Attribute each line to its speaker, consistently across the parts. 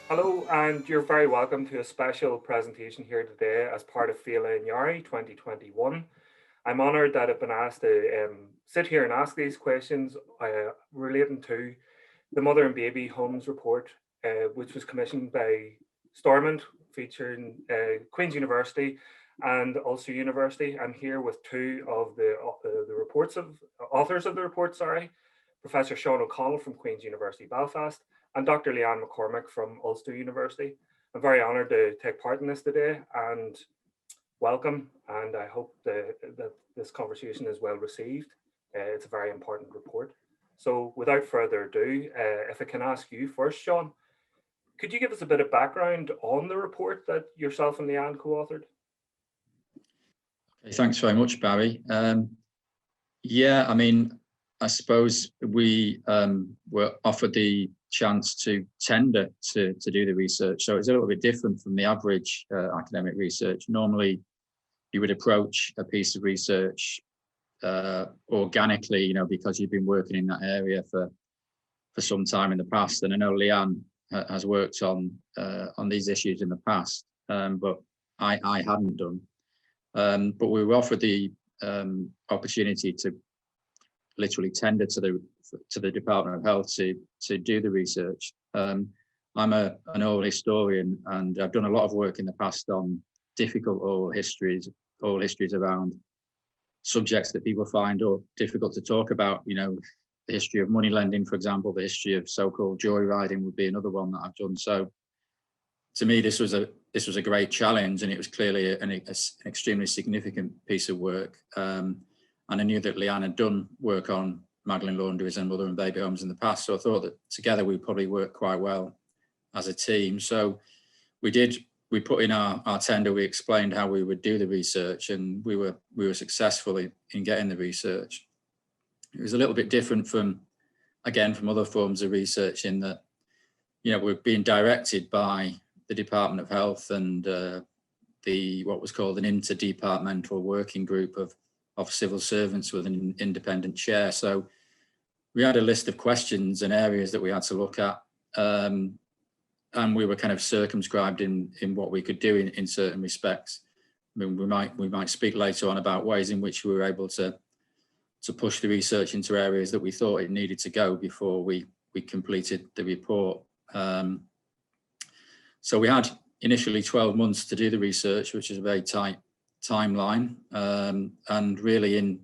Speaker 1: Hello, and you're very welcome to a special presentation here today as part of Féile in Earraigh 2021. I'm honoured that I've been asked to sit here and ask these questions relating to the Mother and Baby Homes report, which was commissioned by Stormont, featuring Queen's University and Ulster University. I'm here with two of the authors of the report, Professor Sean O'Connell from Queen's University Belfast and Dr. Leanne McCormick from Ulster University. I'm very honoured to take part in this today and welcome, and I hope that this conversation is well received. It's a very important report. So without further ado, if I can ask you first, Sean, could you give us a bit of background on the report that yourself and Leanne co-authored?
Speaker 2: Okay, thanks very much, Barry. I suppose we were offered the chance to tender to do the research. So it's a little bit different from the average academic research. Normally, you would approach a piece of research organically, because you've been working in that area for some time in the past. And I know Leanne has worked on these issues in the past, but I hadn't done. But we were offered the opportunity to literally tender to the Department of Health to do the research. I'm an oral historian, and I've done a lot of work in the past on difficult oral histories around subjects that people find difficult to talk about. The history of money lending, for example, the history of so-called joyriding would be another one that I've done. So to me, this was a great challenge, and it was clearly an extremely significant piece of work. And I knew that Leanne had done work on Magdalene Laundries and Mother and Baby Homes in the past, so I thought that together we'd probably work quite well as a team. So we put in our tender, we explained how we would do the research, and we were successful in getting the research. It was a little bit different from other forms of research in that, we're being directed by the Department of Health and what was called an interdepartmental working group of civil servants with an independent chair. So we had a list of questions and areas that we had to look at, and we were kind of circumscribed in what we could do in certain respects. I mean, we might speak later on about ways in which we were able to push the research into areas that we thought it needed to go before we completed the report. So we had initially 12 months to do the research, which is a very tight timeline, and really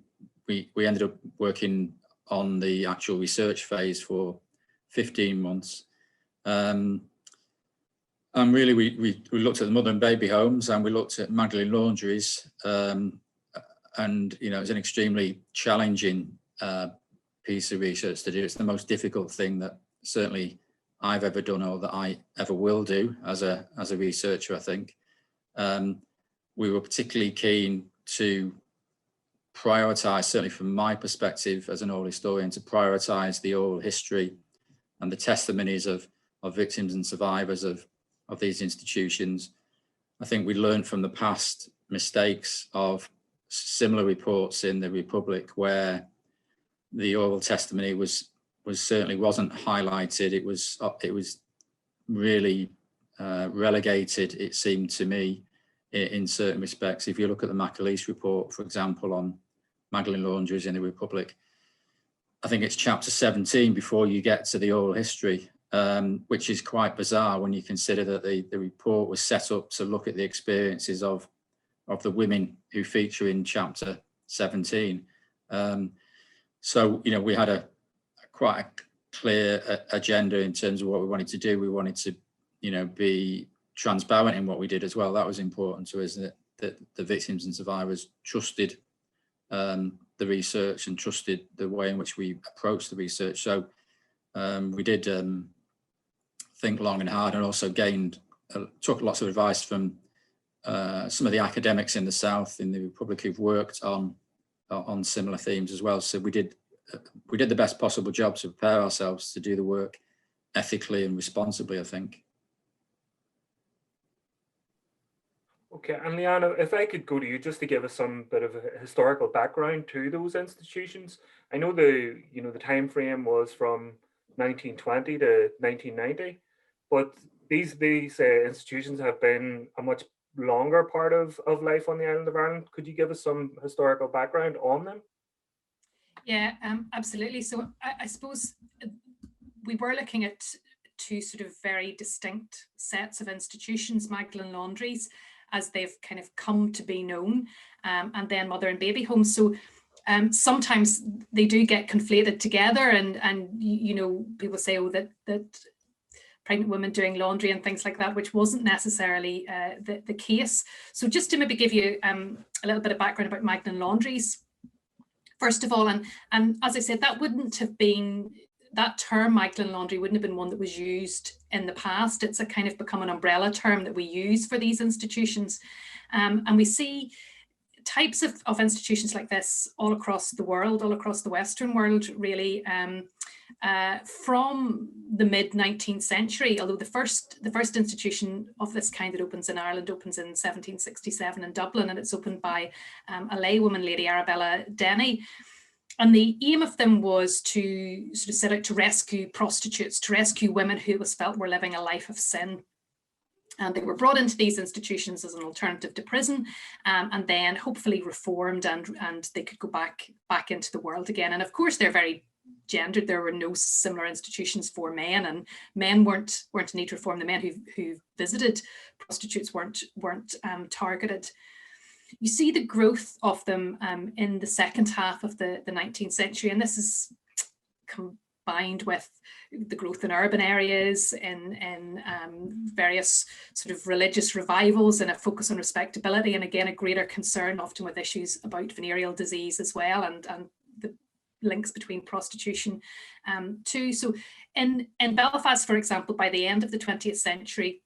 Speaker 2: we ended up working on the actual research phase for 15 months. And really we looked at the Mother and Baby Homes, and we looked at Magdalene Laundries, and it was an extremely challenging piece of research to do. It's the most difficult thing that certainly I've ever done, or that I ever will do as a researcher, I think. We were particularly keen to prioritise, certainly from my perspective as an oral historian, to prioritise the oral history and the testimonies of victims and survivors of these institutions. I think we learned from the past mistakes of similar reports in the Republic, where the oral testimony certainly wasn't highlighted. It was really relegated, it seemed to me, in certain respects. If you look at the McAleese report, for example, on Magdalene Laundries in the Republic, I think it's chapter 17 before you get to the oral history, which is quite bizarre when you consider that the report was set up to look at the experiences of the women who feature in chapter 17. So, we had quite a clear agenda in terms of what we wanted to do. We wanted to, be transparent in what we did as well. That was important to us, that the victims and survivors trusted the research and trusted the way in which we approached the research. So we did think long and hard, and also took lots of advice from some of the academics in the South, in the Republic, who've worked on similar themes as well. So we did the best possible job to prepare ourselves to do the work ethically and responsibly, I think.
Speaker 1: Okay, and Leanne, if I could go to you just to give us some bit of a historical background to those institutions. I know the time frame was from 1920 to 1990, but these institutions have been a much longer part of life on the island of Ireland. Could you give us some historical background on them?
Speaker 3: Yeah, absolutely. So I suppose we were looking at two sort of very distinct sets of institutions, Magdalene Laundries, as they've kind of come to be known, and then mother and baby homes. So sometimes they do get conflated together, and you know, people say, oh, that pregnant women doing laundry and things like that, which wasn't necessarily the case. So just to maybe give you a little bit of background about Magdalene Laundries, first of all, and as I said, that wouldn't have been, that term Magdalene Laundry wouldn't have been one that was used in the past. It's a kind of become an umbrella term that we use for these institutions. And we see types of institutions like this all across the world, all across the Western world, really, from the mid-19th century, although the first institution of this kind that opens in Ireland opens in 1767 in Dublin, and it's opened by a laywoman, Lady Arabella Denny. And the aim of them was to sort of set out to rescue prostitutes, to rescue women who it was felt were living a life of sin. And they were brought into these institutions as an alternative to prison, and then hopefully reformed, and they could go back into the world again. And of course, they're very gendered. There were no similar institutions for men, and men weren't a need to reform. The men who visited prostitutes weren't targeted. You see the growth of them in the second half of the 19th century, and this is combined with the growth in urban areas, in various sort of religious revivals, and a focus on respectability, and again a greater concern often with issues about venereal disease as well, and the links between prostitution too. So in Belfast, for example, by the end of the 20th century,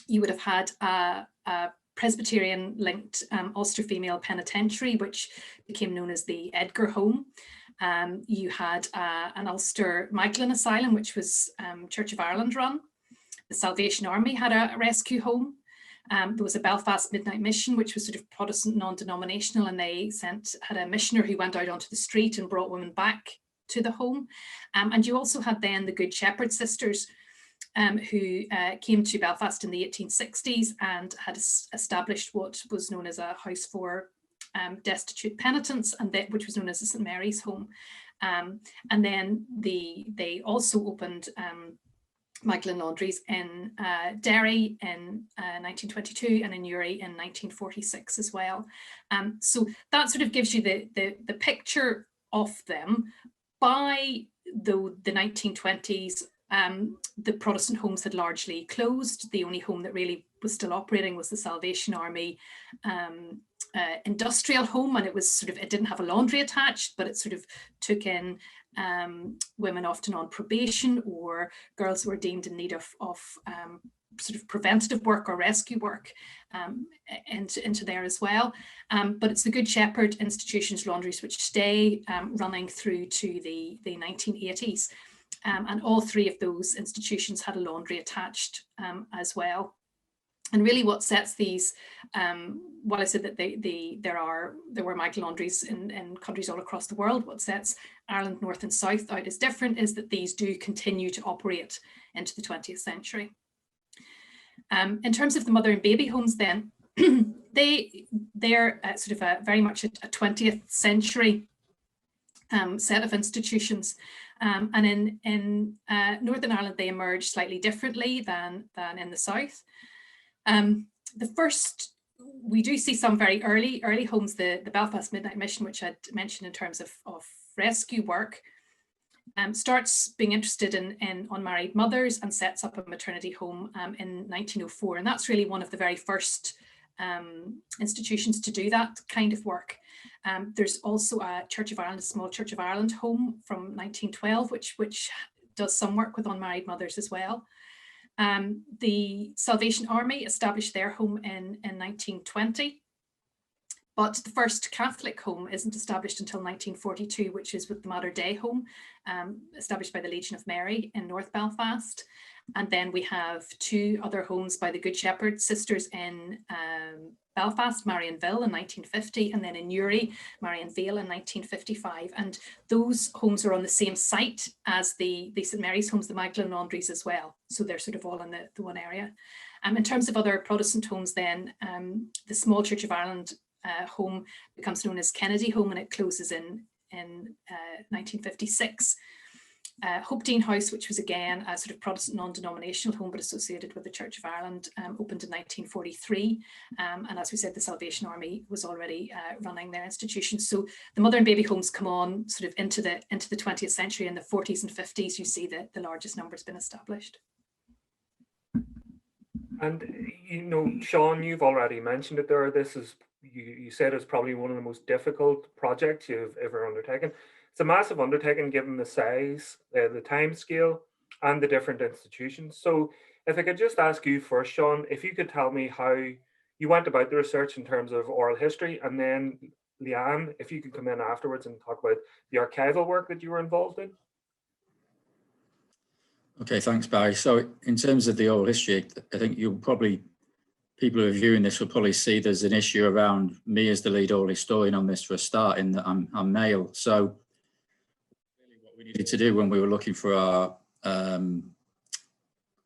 Speaker 3: you would have had a Presbyterian-linked Ulster Female Penitentiary, which became known as the Edgar Home. You had an Ulster Magdalene Asylum, which was Church of Ireland run. The Salvation Army had a rescue home. There was a Belfast Midnight Mission, which was sort of Protestant non-denominational, and they had a missioner who went out onto the street and brought women back to the home. And you also had then the Good Shepherd sisters, who came to Belfast in the 1860s and had established what was known as a house for destitute penitents, and which was known as the St Mary's Home. And then they also opened Magdalene Laundries in Derry in 1922 and in Earraigh in 1946 as well. So that sort of gives you the picture of them. By the 1920s, the Protestant homes had largely closed. The only home that really was still operating was the Salvation Army industrial home, and it didn't have a laundry attached, but it sort of took in women often on probation or girls who were deemed in need of sort of preventative work or rescue work into there as well. But it's the Good Shepherd institutions laundries which stay running through to the 1980s. And all three of those institutions had a laundry attached as well. And really what sets these, while I said that there were Magdalene Laundries in countries all across the world, what sets Ireland North and South out as different is that these do continue to operate into the 20th century. In terms of the mother and baby homes then, they're sort of very much a 20th century set of institutions. And in Northern Ireland, they emerged slightly differently than in the South. We do see some very early homes, the Belfast Midnight Mission, which I'd mentioned in terms of rescue work, starts being interested in unmarried mothers and sets up a maternity home in 1904. And that's really one of the very first institutions to do that kind of work. There's also a Church of Ireland, a small Church of Ireland home from 1912, which does some work with unmarried mothers as well. The Salvation Army established their home in 1920. But the first Catholic home isn't established until 1942, which is with the Mater Dei home, established by the Legion of Mary in North Belfast. And then we have 2 other homes by the Good Shepherd sisters in Belfast, Marianville in 1950, and then in Newry, Marianville in 1955. And those homes are on the same site as the St Mary's homes, the Magdalene Laundries as well. So they're sort of all in the one area. In terms of other Protestant homes then, the small Church of Ireland home becomes known as Kennedy Home, and it closes in 1956. Hopedean House, which was again a sort of Protestant non-denominational home but associated with the Church of Ireland, opened in 1943, and as we said, the Salvation Army was already running their institution. So the mother and baby homes come on sort of into the 20th century. In the 40s and 50s, you see that the largest number's been established.
Speaker 1: And Sean, you've already mentioned it there. This is, you said, it's probably one of the most difficult projects you've ever undertaken. It's a massive undertaking given the size, the time scale, and the different institutions. So if I could just ask you first, Sean, if you could tell me how you went about the research in terms of oral history, and then Leanne, if you could come in afterwards and talk about the archival work that you were involved in.
Speaker 2: Okay, thanks, Barry. So in terms of the oral history, I think people who are viewing this will probably see there's an issue around me as the lead oral historian on this for a start, in that I'm male. So really what we needed to do when we were looking for our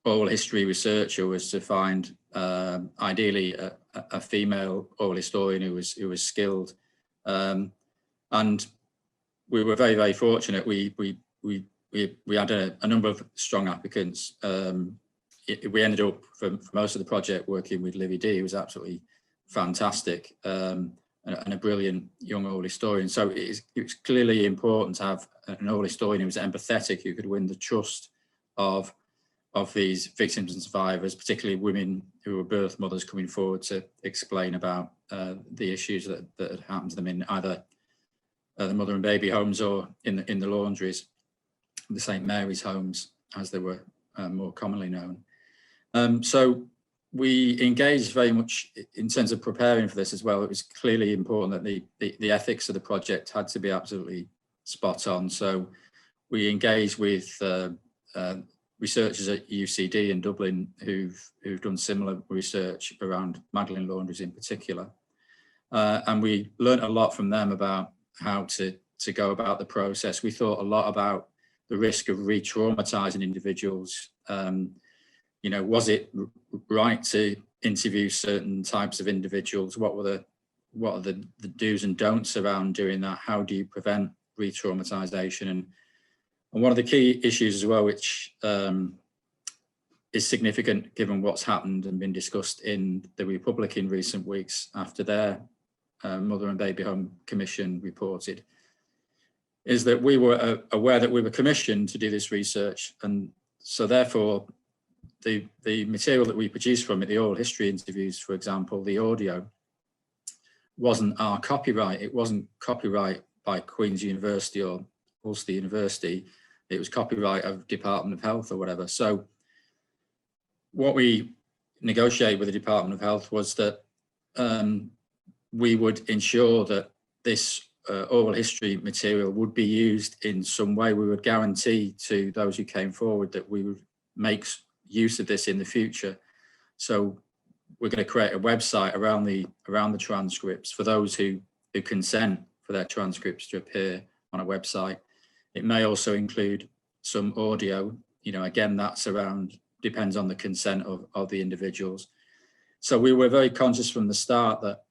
Speaker 2: oral history researcher was to find ideally a female oral historian who was skilled, and we were very, very fortunate. We had a number of strong applicants. We ended up, for most of the project, working with Livy D, who was absolutely fantastic, and a brilliant young oral historian. So it was clearly important to have an oral historian who was empathetic, who could win the trust of these victims and survivors, particularly women who were birth mothers coming forward to explain about the issues that had happened to them in either the mother and baby homes or in the laundries, the St Mary's homes, as they were more commonly known. So we engaged very much in terms of preparing for this as well. It was clearly important that the ethics of the project had to be absolutely spot on. So we engaged with researchers at UCD in Dublin who've done similar research around Magdalene Laundries in particular. And we learned a lot from them about how to go about the process. We thought a lot about the risk of re-traumatizing individuals. Was it right to interview certain types of individuals? What are the do's and don'ts around doing that? How do you prevent re-traumatization? And one of the key issues as well, which is significant given what's happened and been discussed in the Republic in recent weeks after their Mother and Baby Home Commission reported, is that we were aware that we were commissioned to do this research, and so therefore the material that we produced from it, the oral history interviews, for example, the audio, wasn't our copyright. It wasn't copyright by Queen's University or Ulster University. It was copyright of Department of Health or whatever. So what we negotiated with the Department of Health was that we would ensure that this oral history material would be used in some way. We would guarantee to those who came forward that we would make use of this in the future. So we're going to create a website around the transcripts for those who consent for their transcripts to appear on a website. It may also include some audio. Again, that's depends on the consent of the individuals. So we were very conscious from the start that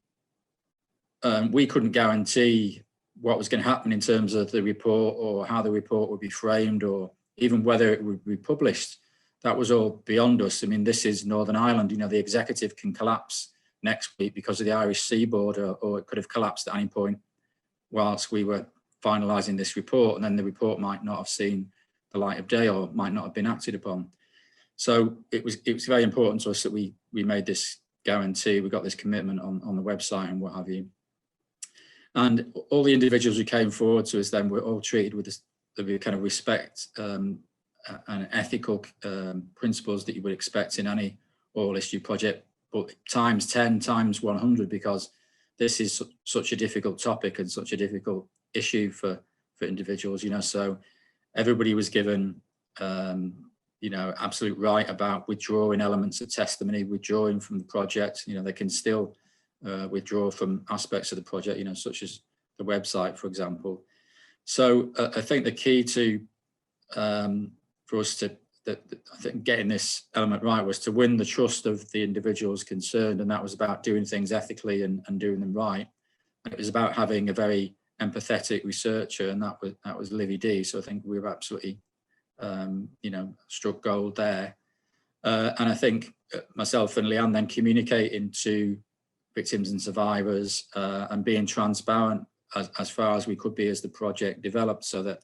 Speaker 2: we couldn't guarantee what was going to happen in terms of the report, or how the report would be framed, or even whether it would be published. That was all beyond us. I mean, this is Northern Ireland. The executive can collapse next week because of the Irish seaboard, or it could have collapsed at any point whilst we were finalising this report, and then the report might not have seen the light of day or might not have been acted upon. So it was very important to us that we made this guarantee. We got this commitment on the website and what have you. And all the individuals who came forward to us then were all treated with the kind of respect and ethical principles that you would expect in any oral history project, but times 10, times 100, because this is such a difficult topic and such a difficult issue for individuals, you know, so everybody was given, you know, absolute right about withdrawing elements of testimony, withdrawing from the project. You know, they can still withdraw from aspects of the project, you know, such as the website, for example. So I think the key to, for us to, I think getting this element right was to win the trust of the individuals concerned, and that was about doing things ethically and doing them right. And it was about having a very empathetic researcher, and that was Livy D. So I think we were absolutely, you know, struck gold there. And I think myself and Leanne then communicating to victims and survivors and being transparent as far as we could be as the project developed, so that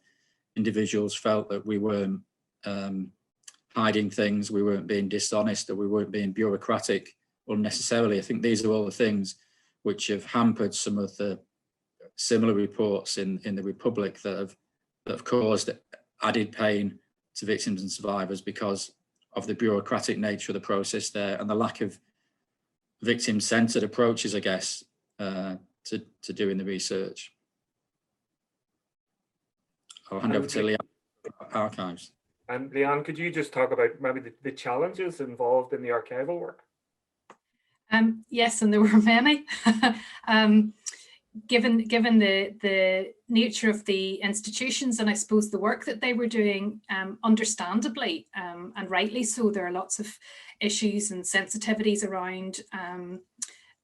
Speaker 2: individuals felt that we weren't hiding things, we weren't being dishonest, or we weren't being bureaucratic unnecessarily. I think these are all the things which have hampered some of the similar reports in the Republic that have caused added pain to victims and survivors because of the bureaucratic nature of the process there and the lack of victim-centred approaches, I guess, to doing the research. I'll hand over to Leanne Archives.
Speaker 1: And Leanne, could you just talk about maybe the challenges involved in the archival work?
Speaker 3: Yes, and there were many. Given the nature of the institutions and I suppose the work that they were doing, understandably and rightly so, there are lots of issues and sensitivities around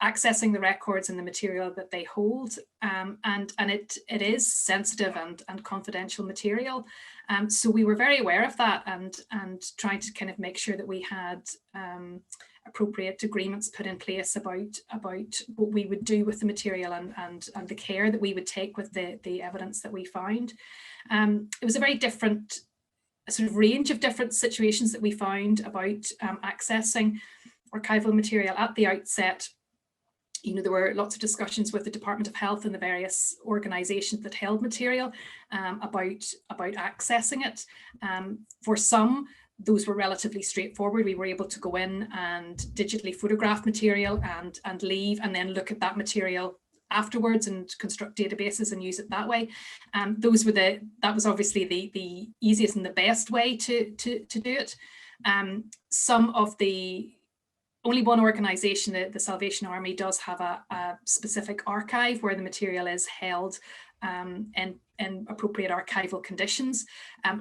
Speaker 3: accessing the records and the material that they hold, and it is sensitive and confidential material. So we were very aware of that and trying to kind of make sure that we had appropriate agreements put in place about what we would do with the material and the care that we would take with the evidence that we found. It was a very different sort of range of different situations that we found about accessing archival material at the outset. You know, there were lots of discussions with the Department of Health and the various organisations that held material about accessing it. For some, those were relatively straightforward. We were able to go in and digitally photograph material and leave, and then look at that material afterwards and construct databases and use it that way. That was obviously the easiest and the best way to do it. Only one organisation, the Salvation Army, does have a specific archive where the material is held in appropriate archival conditions,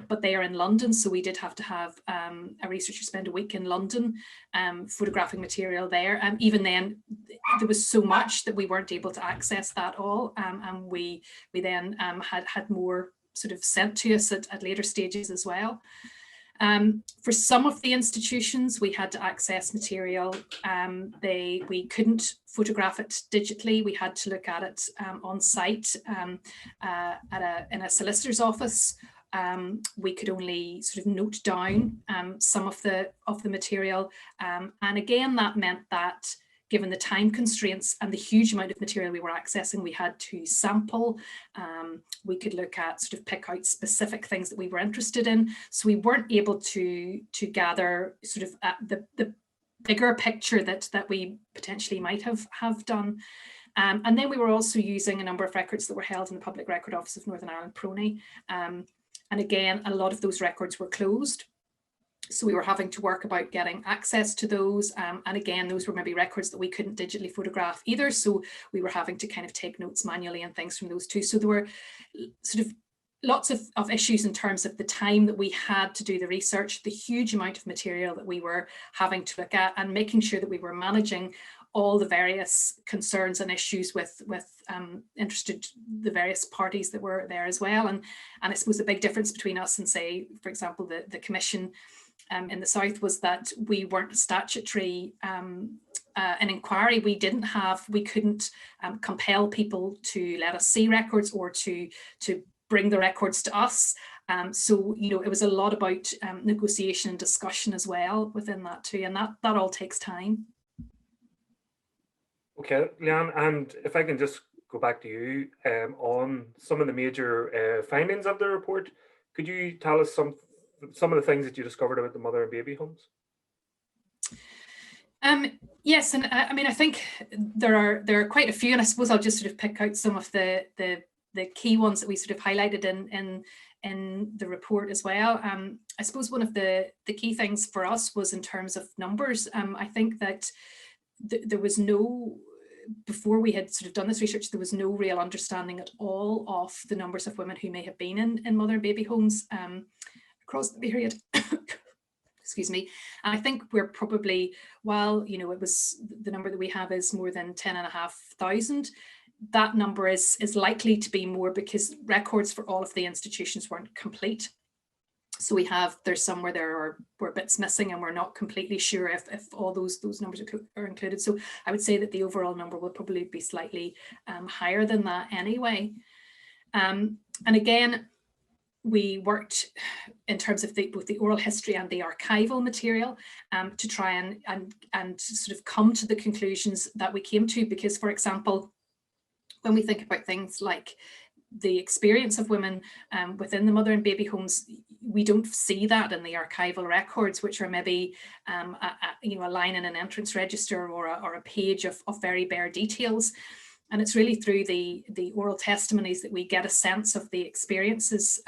Speaker 3: but they are in London, so we did have to have a researcher spend a week in London photographing material there. Even then, there was so much that we weren't able to access that all, and we then had more sort of sent to us at later stages as well. For some of the institutions, we had to access material. We couldn't photograph it digitally. We had to look at it on site in a solicitor's office. We could only sort of note down some of the material. And again, that meant that given the time constraints and the huge amount of material we were accessing, we had to sample. We could look at sort of pick out specific things that we were interested in. So we weren't able to gather sort of the bigger picture that we potentially might have done. And then we were also using a number of records that were held in the Public Record Office of Northern Ireland, PRONI. And again, a lot of those records were closed. So we were having to work about getting access to those. And again, those were maybe records that we couldn't digitally photograph either. So we were having to kind of take notes manually and things from those too. So there were sort of lots of issues in terms of the time that we had to do the research, the huge amount of material that we were having to look at, and making sure that we were managing all the various concerns and issues with the various parties that were there as well. And I suppose the big difference between us and, say, for example, the Commission in the South was that we weren't statutory an inquiry. We couldn't compel people to let us see records or to bring the records to us. So, you know, it was a lot about negotiation and discussion as well within that too, and that all takes time.
Speaker 1: Okay, Leanne, and if I can just go back to you on some of the major findings of the report, could you tell us some of the things that you discovered about the mother and baby homes?
Speaker 3: Yes, and I mean, I think there are quite a few, and I suppose I'll just sort of pick out some of the key ones that we sort of highlighted in the report as well. I suppose one of the key things for us was in terms of numbers. I think that there was no, before we had sort of done this research, there was no real understanding at all of the numbers of women who may have been in mother and baby homes across the period. Excuse me. And I think we're probably, while, you know, it was, the number that we have is more than 10,500, that number is likely to be more because records for all of the institutions weren't complete. So there's some where there were bits missing and we're not completely sure if all those numbers are included. So I would say that the overall number will probably be slightly higher than that anyway. And again, we worked in terms of both the oral history and the archival material to try and sort of come to the conclusions that we came to, because, for example, when we think about things like the experience of women within the mother and baby homes, we don't see that in the archival records, which are maybe a line in an entrance register or a page of very bare details. And it's really through the oral testimonies that we get a sense of the experiences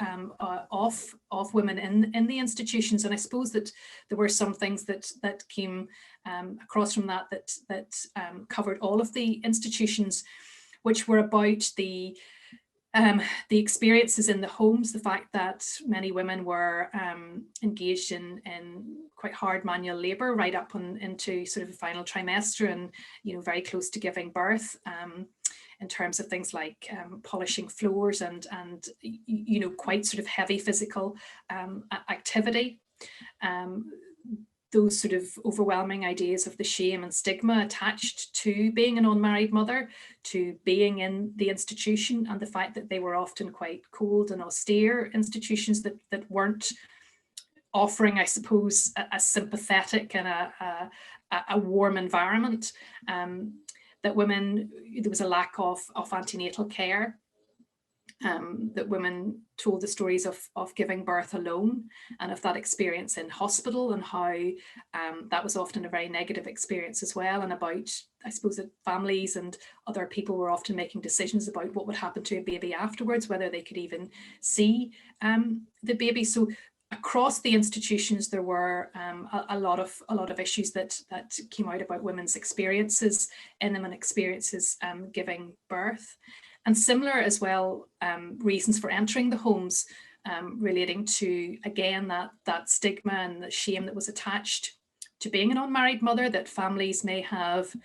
Speaker 3: of women in the institutions. And I suppose that there were some things that came across from that covered all of the institutions, which were about the experiences in the homes, the fact that many women were engaged in quite hard manual labour right up into sort of the final trimester, and very close to giving birth, in terms of things like polishing floors and quite sort of heavy physical activity. Those sort of overwhelming ideas of the shame and stigma attached to being an unmarried mother, to being in the institution, and the fact that they were often quite cold and austere institutions that weren't offering, I suppose, a sympathetic and a warm environment. That women, there was a lack of antenatal care. That women told the stories of giving birth alone and of that experience in hospital, and how that was often a very negative experience as well, and about, I suppose, that families and other people were often making decisions about what would happen to a baby afterwards, whether they could even see the baby. So across the institutions, there were a lot of issues that came out about women's experiences in them and experiences giving birth. And similar as well, reasons for entering the homes, relating to, again, that stigma and the shame that was attached to being an unmarried mother, that families may have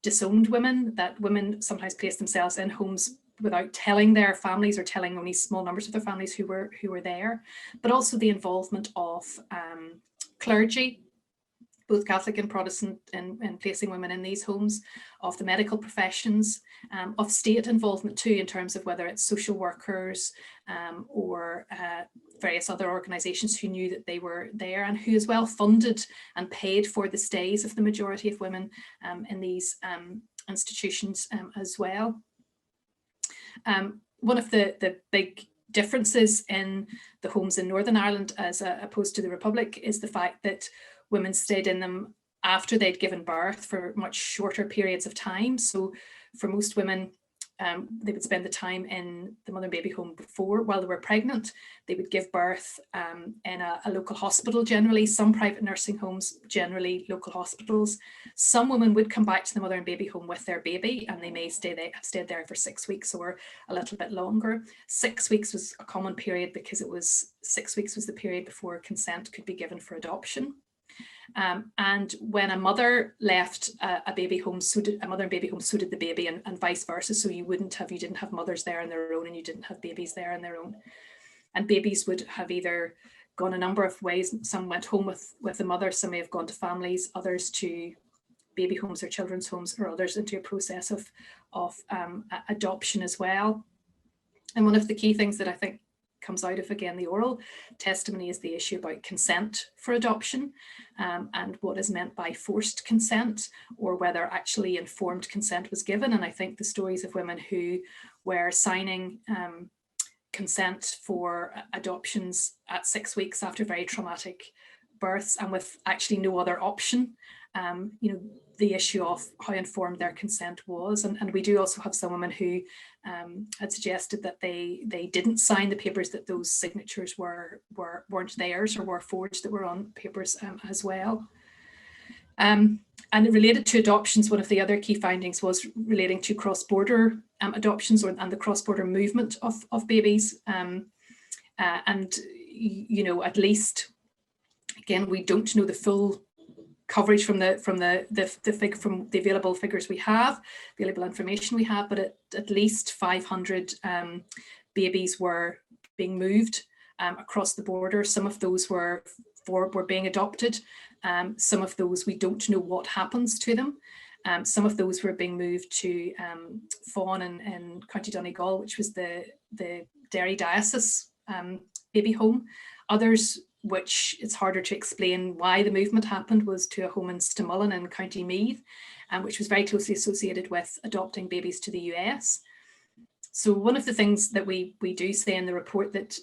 Speaker 3: disowned women, that women sometimes place themselves in homes without telling their families, or telling only small numbers of their families who were there, but also the involvement of clergy, both Catholic and Protestant, in placing women in these homes, of the medical professions, of state involvement too, in terms of whether it's social workers or various other organisations who knew that they were there, and who as well funded and paid for the stays of the majority of women in these institutions as well. One of the big differences in the homes in Northern Ireland as opposed to the Republic is the fact that women stayed in them after they'd given birth for much shorter periods of time. So for most women, they would spend the time in the mother and baby home before, while they were pregnant. They would give birth in a local hospital generally, some private nursing homes, generally local hospitals. Some women would come back to the mother and baby home with their baby, and they may have stayed there for 6 weeks or a little bit longer. 6 weeks was a common period because 6 weeks was the period before consent could be given for adoption. And when a mother left a baby home, a mother and baby home suited the baby, and vice versa. So you didn't have mothers there on their own, and you didn't have babies there on their own. And babies would have either gone a number of ways. Some went home with the mother, some may have gone to families, others to baby homes or children's homes, or others into a process of adoption as well. And one of the key things that I think comes out of, again, the oral testimony is the issue about consent for adoption, and what is meant by forced consent, or whether actually informed consent was given. And I think the stories of women who were signing consent for adoptions at 6 weeks after very traumatic births, and with actually no other option, the issue of how informed their consent was. And we do also have some women who had suggested that they didn't sign the papers, that those signatures weren't theirs or were forged, that were on papers as well. And related to adoptions, one of the other key findings was relating to cross-border adoptions and the cross-border movement of babies. And at least, again, we don't know the full coverage from the available figures we have, available information we have, but at least 500 babies were being moved across the border. Some of those were being adopted. Some of those we don't know what happens to them. Some of those were being moved to Féile in County Donegal, which was the Derry Diocese baby home. Others, which it's harder to explain why the movement happened, was to a home in Stamullen in County Meath, which was very closely associated with adopting babies to the US. So one of the things that we do say in the report that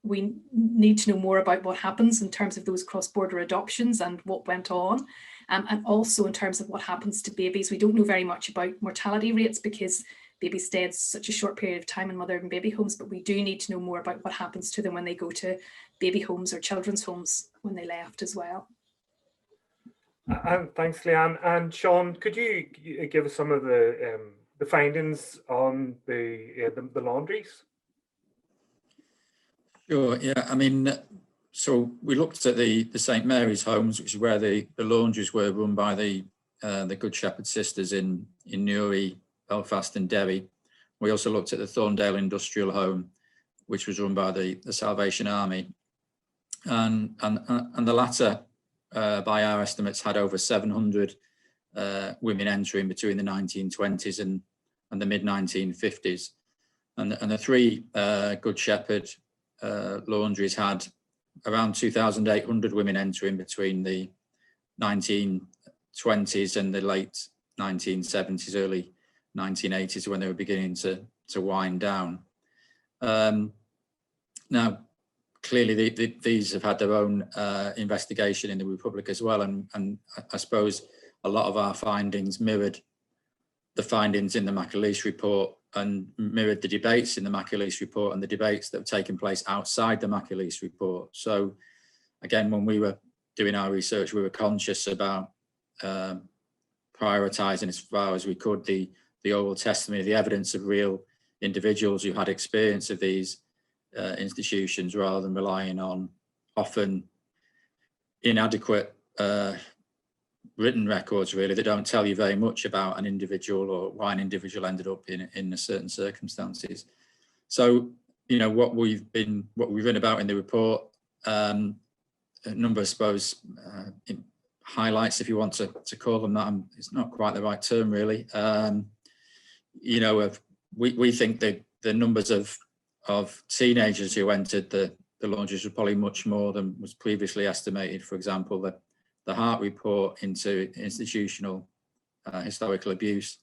Speaker 3: we need to know more about what happens in terms of those cross-border adoptions and what went on, and also in terms of what happens to babies. We don't know very much about mortality rates because babies stayed such a short period of time in mother and baby homes, but we do need to know more about what happens to them when they go to baby homes or children's homes when they left as well.
Speaker 1: Thanks, Leanne. And Sean, could you give us some of the findings on the laundries?
Speaker 2: Sure. Yeah. I mean, so we looked at the St Mary's homes, which is where the laundries were run by the Good Shepherd sisters in Neachtlanna, Belfast and Derry. We also looked at the Thorndale Industrial Home, which was run by the Salvation Army, and the latter, by our estimates, had over 700 women entering between the 1920s and the mid 1950s, and the three Good Shepherd laundries had around 2,800 women entering between the 1920s and the late 1970s, early 1980s, when they were beginning to wind down. Now, clearly these have had their own investigation in the Republic as well, and I suppose a lot of our findings mirrored the findings in the McAleese report and mirrored the debates in the McAleese report and the debates that have taken place outside the McAleese report. So again, when we were doing our research, we were conscious about prioritising as far as we could the oral testimony, the evidence of real individuals who had experience of these institutions, rather than relying on often inadequate written records, really, that don't tell you very much about an individual or why an individual ended up in a certain circumstances. So, what we've written about in the report, a number, I suppose, highlights, if you want to call them that. It's not quite the right term, really. We think the numbers of teenagers who entered the laundries were probably much more than was previously estimated. For example, the Hart report into institutional historical abuse,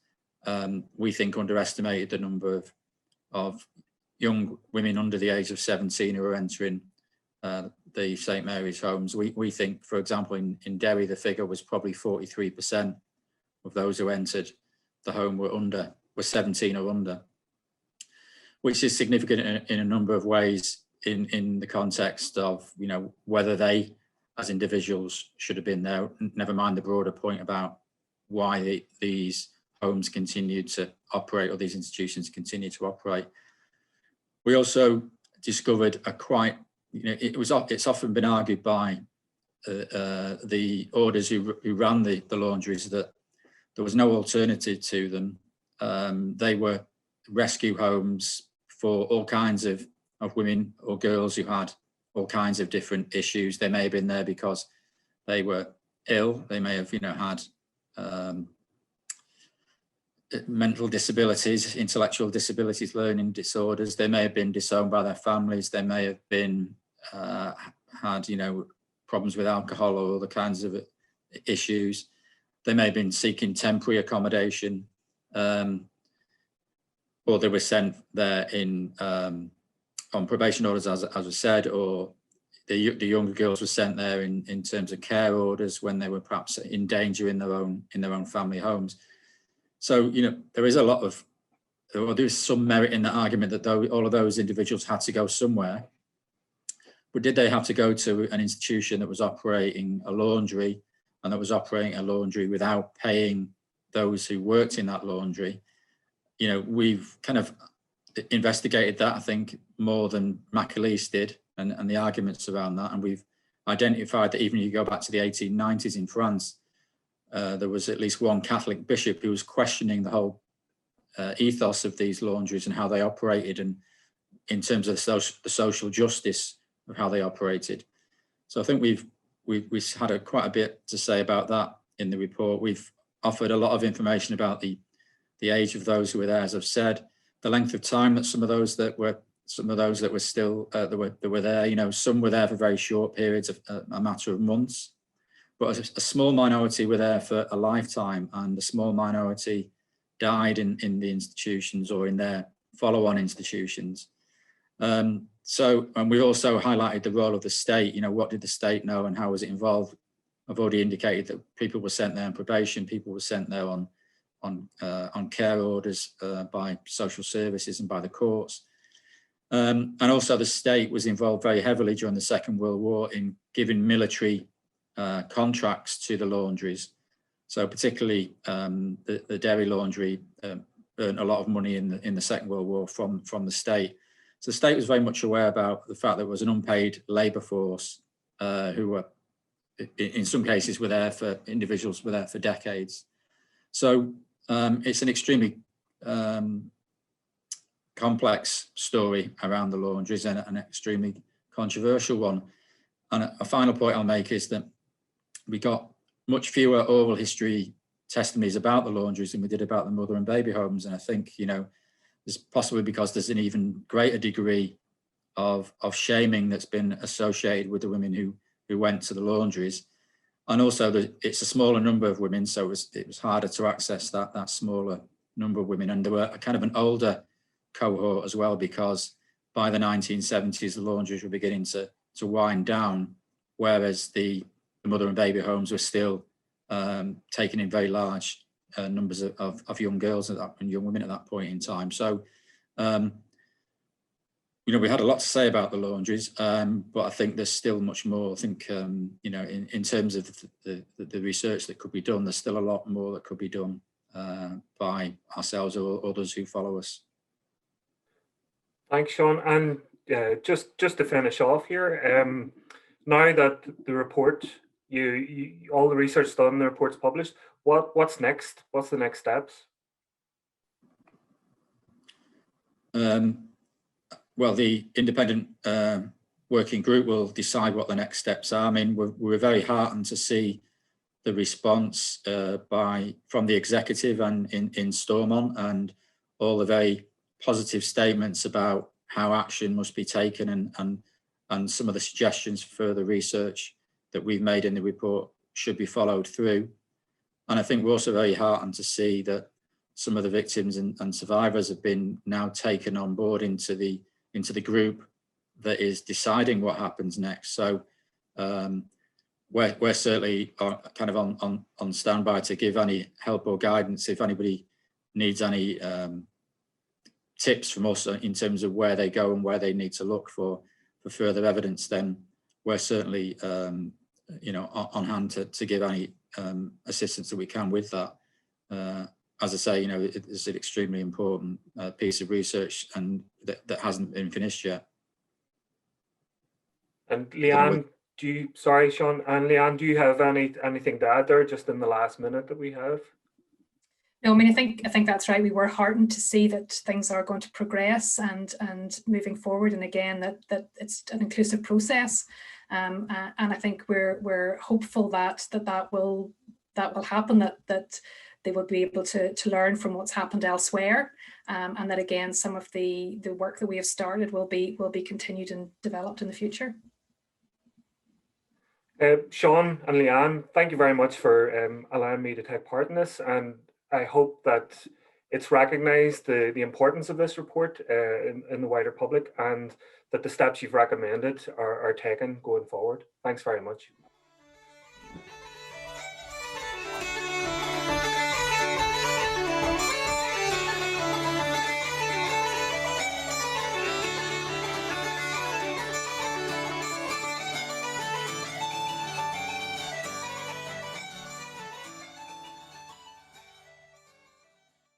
Speaker 2: we think underestimated the number of young women under the age of 17 who are entering the St Mary's homes. We think, for example, in Derry, the figure was probably 43% of those who entered the home were 17 or under, which is significant in a number of ways in the context of, whether they as individuals should have been there, never mind the broader point about why these homes continue to operate, or these institutions continue to operate. We also discovered it's often been argued by the orders who ran the laundries that there was no alternative to them. They were rescue homes for all kinds of women or girls who had all kinds of different issues. They may have been there because they were ill. They may have, had mental disabilities, intellectual disabilities, learning disorders. They may have been disowned by their families. They may have been had, problems with alcohol or other kinds of issues. They may have been seeking temporary accommodation, or they were sent there on probation orders, as was said, or the younger girls were sent there in terms of care orders when they were perhaps in danger in their own family homes. So, there is there's some merit in the argument that all of those individuals had to go somewhere. But did they have to go to an institution that was operating a laundry and that was operating a laundry without paying those who worked in that laundry? We've kind of investigated that, I think, more than McAleese did, and the arguments around that. And we've identified that even if you go back to the 1890s in France, there was at least one Catholic bishop who was questioning the whole ethos of these laundries and how they operated, and in terms of the social justice of how they operated. So I think we've had quite a bit to say about that in the report. We've offered a lot of information about the age of those who were there, as I've said, the length of time that some of those that were still that were there. Some were there for very short periods, of a matter of months, but a small minority were there for a lifetime, and a small minority died in the institutions or in their follow-on institutions. And we also highlighted the role of the state. What did the state know and how was it involved? I've already indicated that people were sent there on probation, people were sent there on care orders by social services and by the courts. And also the state was involved very heavily during the Second World War in giving military contracts to the laundries. So particularly the Derry laundry earned a lot of money in the Second World War from the state. So the state was very much aware about the fact that there was an unpaid labour force who were, in some cases, individuals were there for decades. So it's an extremely complex story around the laundries, and an extremely controversial one. And a final point I'll make is that we got much fewer oral history testimonies about the laundries than we did about the mother and baby homes. And I think, it's possibly because there's an even greater degree of shaming that's been associated with the women who went to the laundries. And also it's a smaller number of women, so it was harder to access that smaller number of women. And there were a kind of an older cohort as well, because by the 1970s, the laundries were beginning to wind down, whereas the mother and baby homes were still taking in very large numbers of young girls and young women at that point in time. So, we had a lot to say about the laundries, but I think there's still much more. I think, in terms of the research that could be done, there's still a lot more that could be done by ourselves or others who follow us.
Speaker 1: Thanks, Sean. And just to finish off here, now that the report, all the research done, the report's published, what's next? What's the next steps?
Speaker 2: Well, the independent working group will decide what the next steps are. I mean, we're very heartened to see the response from the executive and in Stormont, and all the very positive statements about how action must be taken, and some of the suggestions for further research that we've made in the report should be followed through. And I think we're also very heartened to see that some of the victims and survivors have been now taken on board into the group that is deciding what happens next. So we're certainly kind of on standby to give any help or guidance if anybody needs any tips from us in terms of where they go and where they need to look for further evidence. Then we're certainly on hand to give any assistance that we can with that. As I say, it's an extremely important piece of research, and that hasn't been finished yet. And
Speaker 1: Leanne, Sean, and Leanne, do you have anything to add there, just in the last minute that we have?
Speaker 3: No, I mean, I think that's right. We were heartened to see that things are going to progress and moving forward, and again that it's an inclusive process. And I think we're hopeful that will happen, that they will be able to learn from what's happened elsewhere, and that again some of the work that we have started will be continued and developed in the future.
Speaker 1: Sean and Leanne, thank you very much for allowing me to take part in this, and I hope that it's recognised the importance of this report in the wider public, and that the steps you've recommended are taken going forward. Thanks very much.